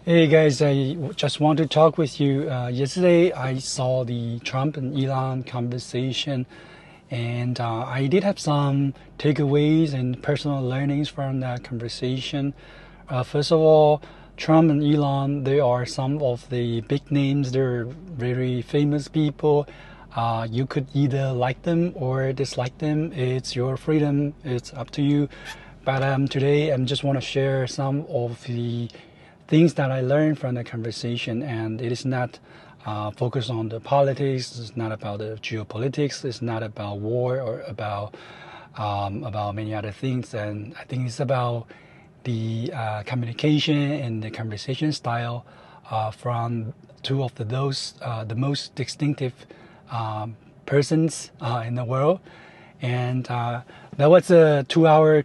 Hey guys, I just want to talk with you. Yesterday, I saw the Trump and Elon conversation, and I did have some takeaways and personal learnings from that conversation. First of all, Trump and Elon, they are some of the big names. They're very famous people. You could either like them or dislike them. It's your freedom. It's up to you. But today, I just want to share some of the things that I learned from the conversation, and it is not focused on the politics. It's not about the geopolitics. It's not about war or about many other things. And I think it's about the communication and the conversation style from two of the most distinctive persons in the world. And that was a 2 hour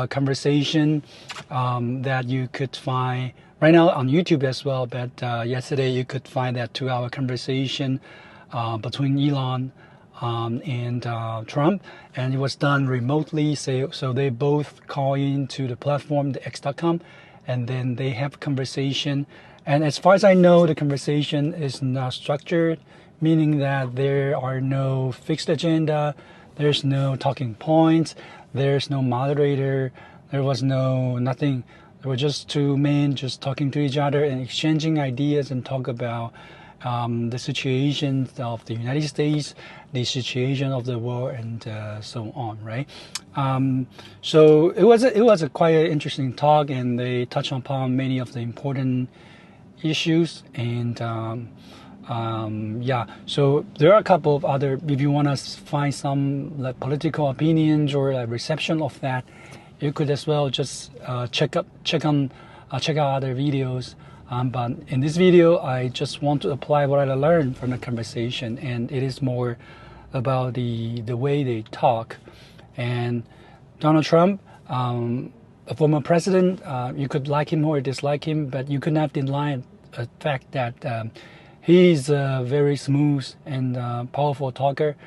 conversation that you could find right now on YouTube as well. But yesterday you could find that 2 hour conversation between Elon and Trump, and it was done remotely. So they both call into the platform, the X.com, and then they have a conversation. And as far as I know, the conversation is not structured, meaning that there are no fixed agenda. There's no talking points. There's no moderator. There was nothing. There were just two men just talking to each other and exchanging ideas and talk about the situation of the United States, the situation of the world, and so on, right? So it was a quite interesting talk, and they touched upon many of the important issues. And yeah, so there are a couple of other, if you want to find some like political opinions or like reception of that, you could as well just check out other videos. But in this video, I just want to apply what I learned from the conversation, and it is more about the way they talk. And Donald Trump, a former president, you could like him or dislike him, but you could not deny the fact that he's a very smooth and powerful talker.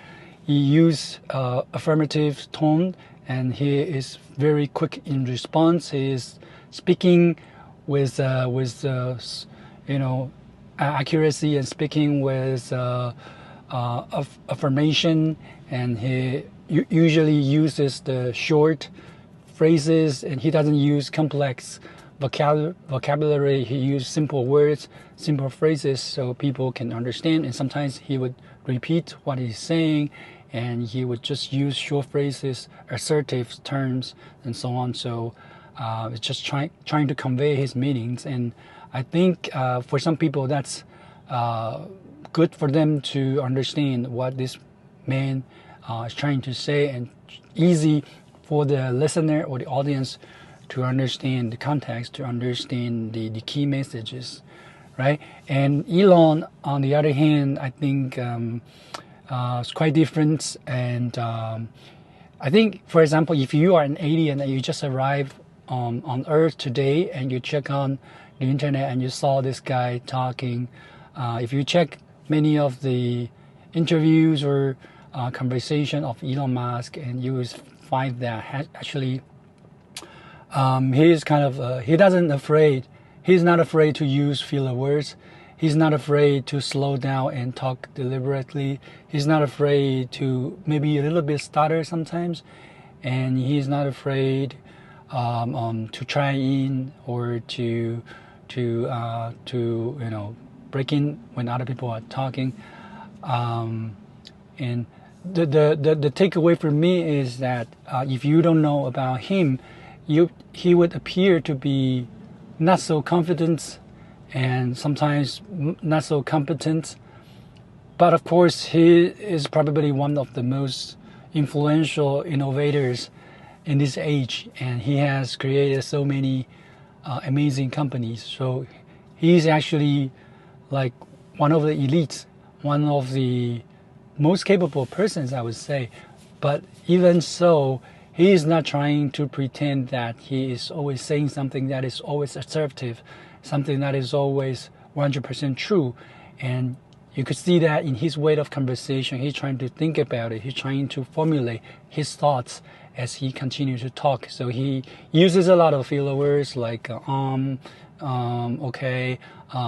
He uses affirmative tone, and he is very quick in response. He is speaking with accuracy and speaking with affirmation, and he usually uses the short phrases, and he doesn't use complex vocabulary. He uses simple words, simple phrases, so people can understand. And sometimes he would repeat what he's saying, and he would just use short phrases, assertive terms, and so on. So it's just trying to convey his meanings. And I think for some people that's good for them to understand what this man is trying to say, and easy for the listener or the audience to understand the context, to understand the key messages, right? And Elon, on the other hand, I think it's quite different. And I think, for example, if you are an alien and you just arrived on Earth today, and you check on the internet and you saw this guy talking, if you check many of the interviews or conversation of Elon Musk, and you will find that actually he's kind of he's not afraid to use filler words. He's not afraid to slow down and talk deliberately. He's not afraid to maybe a little bit stutter sometimes, and he's not afraid to try in or to break in when other people are talking. And the takeaway for me is that if you don't know about him, he would appear to be not so confident and sometimes not so competent. But of course, he is probably one of the most influential innovators in this age, and he has created so many amazing companies. So he's actually like one of the elites, one of the most capable persons, I would say. But even so, he is not trying to pretend that he is always saying something that is always assertive, something that is always 100% true. And you could see that in his way of conversation. He's trying to think about it. He's trying to formulate his thoughts as he continues to talk. So he uses a lot of filler words like okay,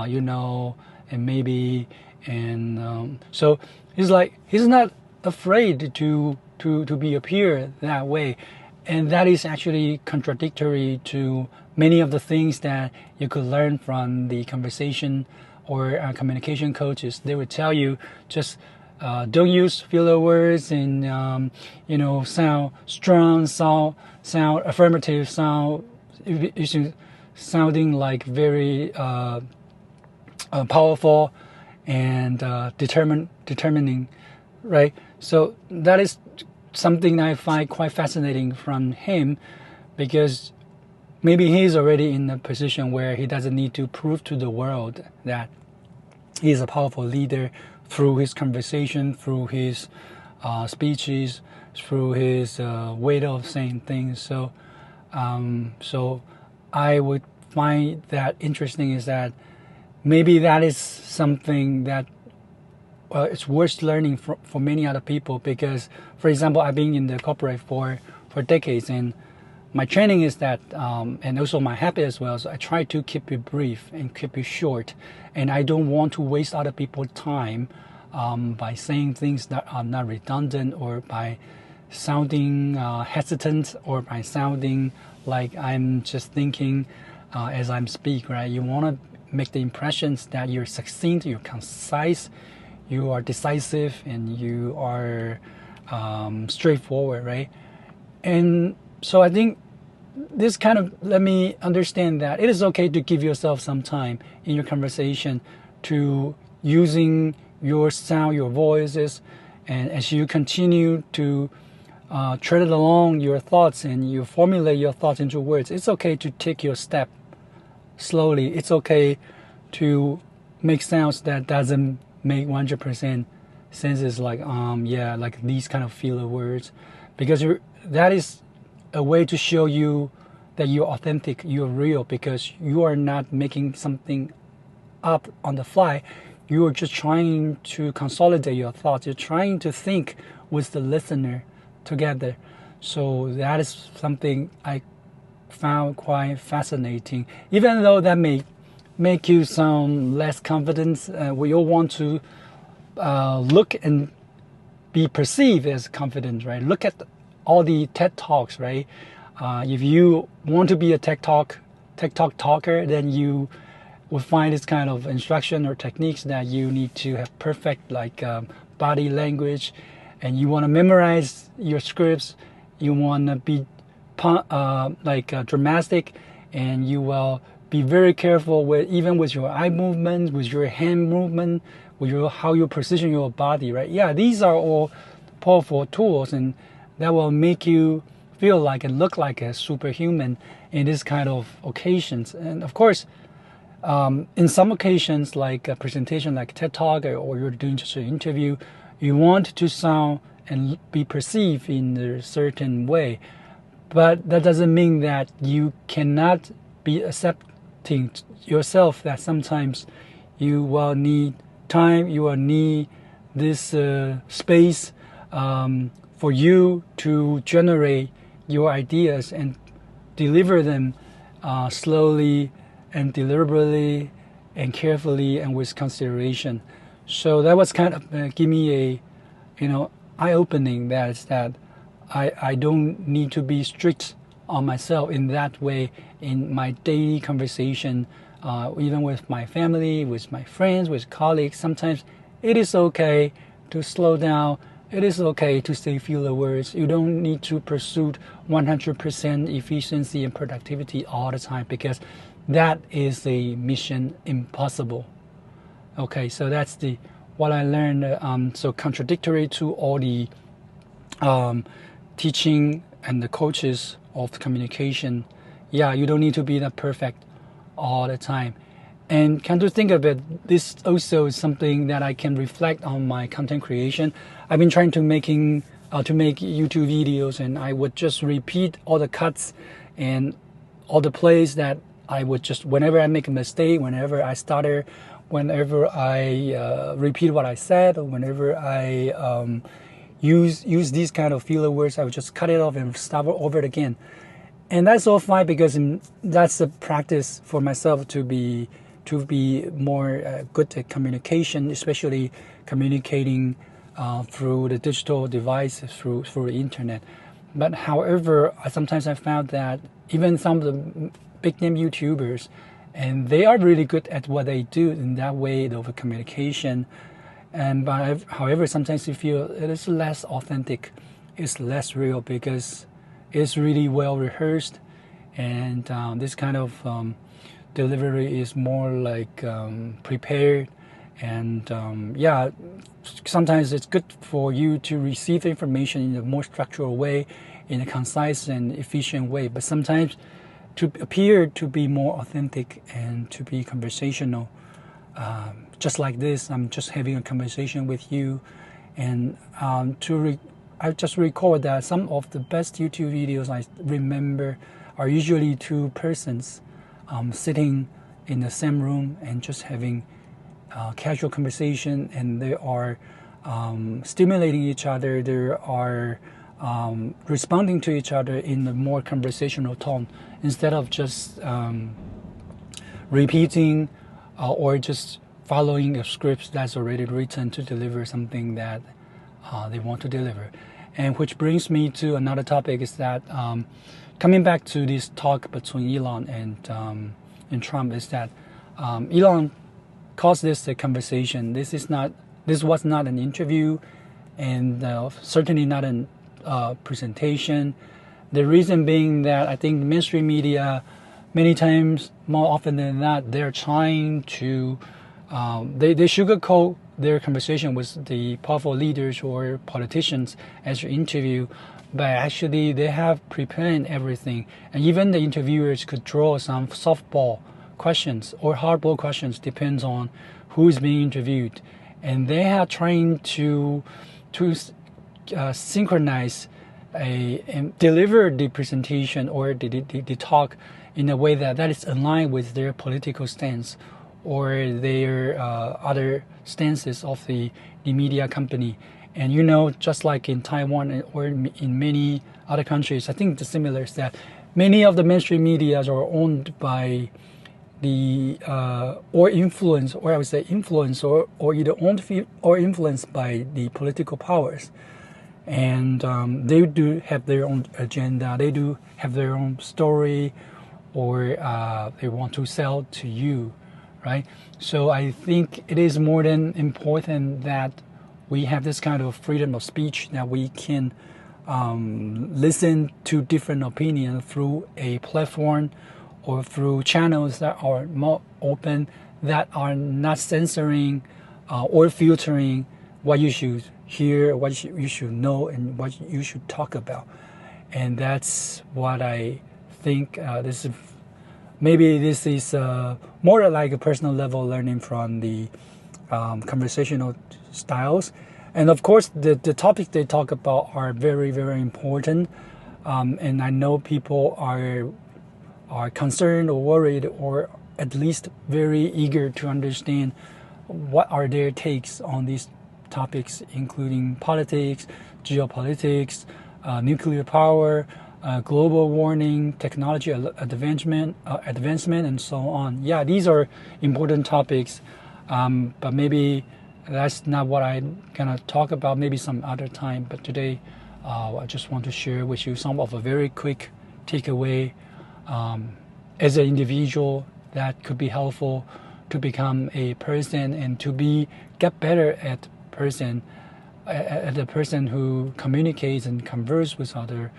you know, and maybe, and so he's like, he's not afraid to be appear that way, and that is actually contradictory to many of the things that you could learn from the conversation or communication coaches. They would tell you just don't use filler words and you know, sound strong, sound affirmative, sounding like very powerful and determining, right? So that is something I find quite fascinating from him, because maybe he's already in a position where he doesn't need to prove to the world that he's a powerful leader through his conversation, through his speeches, through his way of saying things. So I would find that interesting, is that maybe that is something that it's worth learning for many other people. Because, for example, I've been in the corporate for decades, and my training is that, and also my habit as well, so I try to keep it brief and keep it short, and I don't want to waste other people's time by saying things that are not redundant, or by sounding hesitant, or by sounding like I'm just thinking as I'm speak, right? You want to make the impressions that you're succinct, you're concise, you are decisive, and you are straightforward, right? And so I think this kind of let me understand that it is okay to give yourself some time in your conversation to using your sound, your voices, and as you continue to tread along your thoughts and you formulate your thoughts into words, it's okay to take your step slowly. It's okay to make sounds that doesn't make 100% sense, like yeah, like these kind of filler words, because that is a way to show you that you're authentic, you're real, because you are not making something up on the fly. You are just trying to consolidate your thoughts. You're trying to think with the listener together. So that is something I found quite fascinating, even though that may make you sound less confident. We all want to look and be perceived as confident, right? Look at all the TED Talks, right? If you want to be a TED Talk talker, then you will find this kind of instruction or techniques that you need to have perfect body language, and you want to memorize your scripts. You want to be dramatic, and you will be very careful with even with your eye movement, with your hand movement, with how you position your body, right? Yeah, these are all powerful tools, and that will make you feel like and look like a superhuman in this kind of occasions. And of course, in some occasions, like a presentation like TED Talk, or you're doing just an interview, you want to sound and be perceived in a certain way. But that doesn't mean that you cannot be accepting yourself that sometimes you will need time, you will need this space for you to generate your ideas and deliver them slowly and deliberately and carefully and with consideration. So that was kind of give me a eye-opening, that I don't need to be strict on myself in that way in my daily conversation, even with my family, with my friends, with colleagues. Sometimes it is okay to slow down. It is okay to say fewer words. You don't need to pursue 100% efficiency and productivity all the time, because that is a mission impossible. Okay, so that's what I learned. So contradictory to all the teaching and the coaches of communication, yeah, you don't need to be that perfect all the time. And come to think of it, this also is something that I can reflect on my content creation. I've been trying to make YouTube videos, and I would just repeat all the cuts and all the plays that I would just, whenever I make a mistake, whenever I stutter, whenever I repeat what I said, or whenever I use these kind of filler words, I would just cut it off and start over it again. And that's all fine because that's a practice for myself to be more good at communication, especially communicating through the digital devices, through the internet. But however, sometimes I found that even some of the big name YouTubers, and they are really good at what they do in that way of communication. And but however, sometimes you feel it is less authentic, it's less real because it's really well rehearsed, and this kind of delivery is more like prepared. And yeah, sometimes it's good for you to receive information in a more structural way, in a concise and efficient way. But sometimes to appear to be more authentic and to be conversational, just like this, I'm just having a conversation with you, and I just recall that some of the best YouTube videos I remember are usually two persons sitting in the same room and just having casual conversation, and they are stimulating each other. They are responding to each other in a more conversational tone instead of just repeating or just following a script that's already written to deliver something that they want to deliver. And which brings me to another topic is that coming back to this talk between Elon and Trump, is that Elon calls this a conversation. This was not an interview, and certainly not a presentation. The reason being that I think mainstream media, many times, more often than not, they're trying to they sugarcoat their conversation with the powerful leaders or politicians as your interview, but actually they have prepared everything, and even the interviewers could draw some softball questions or hardball questions, depends on who is being interviewed, and they are trying to synchronize and deliver the presentation or the talk in a way that is aligned with their political stance or their other stances of the media company. And just like in Taiwan or in many other countries, I think the similar is that many of the mainstream media are owned by the or influenced, or I would say influenced, or either owned or influenced by the political powers. And they do have their own agenda, they do have their own story, or they want to sell to you, right? So I think it is more than important that we have this kind of freedom of speech, that we can listen to different opinions through a platform or through channels that are more open, that are not censoring or filtering what you should hear, what you should know, and what you should talk about. And that's what I think this is more like a personal level learning from the conversational styles. And of course, the topics they talk about are very, very important. And I know people are concerned or worried, or at least very eager to understand what are their takes on these topics, including politics, geopolitics, nuclear power, global warming, technology advancement, and so on. Yeah, these are important topics, but maybe that's not what I'm gonna talk about. Maybe some other time. But today, I just want to share with you some of a very quick takeaway as an individual that could be helpful to become a person and to get better at the person who communicates and converses with other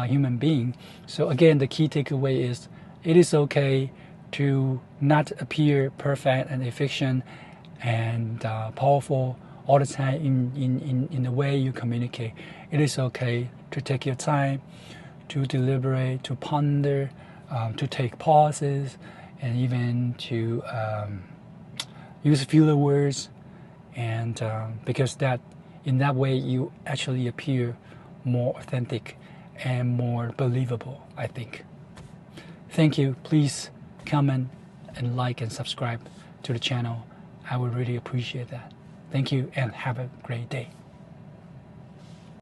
human beings. So again, the key takeaway is it is okay to not appear perfect and efficient and powerful all the time in the way you communicate. It is okay to take your time, to deliberate, to ponder, to take pauses, and even to use fewer words, and because in that way you actually appear more authentic and more believable, I think. Thank you. Please comment and like and subscribe to the channel. I would really appreciate that. Thank you and have a great day.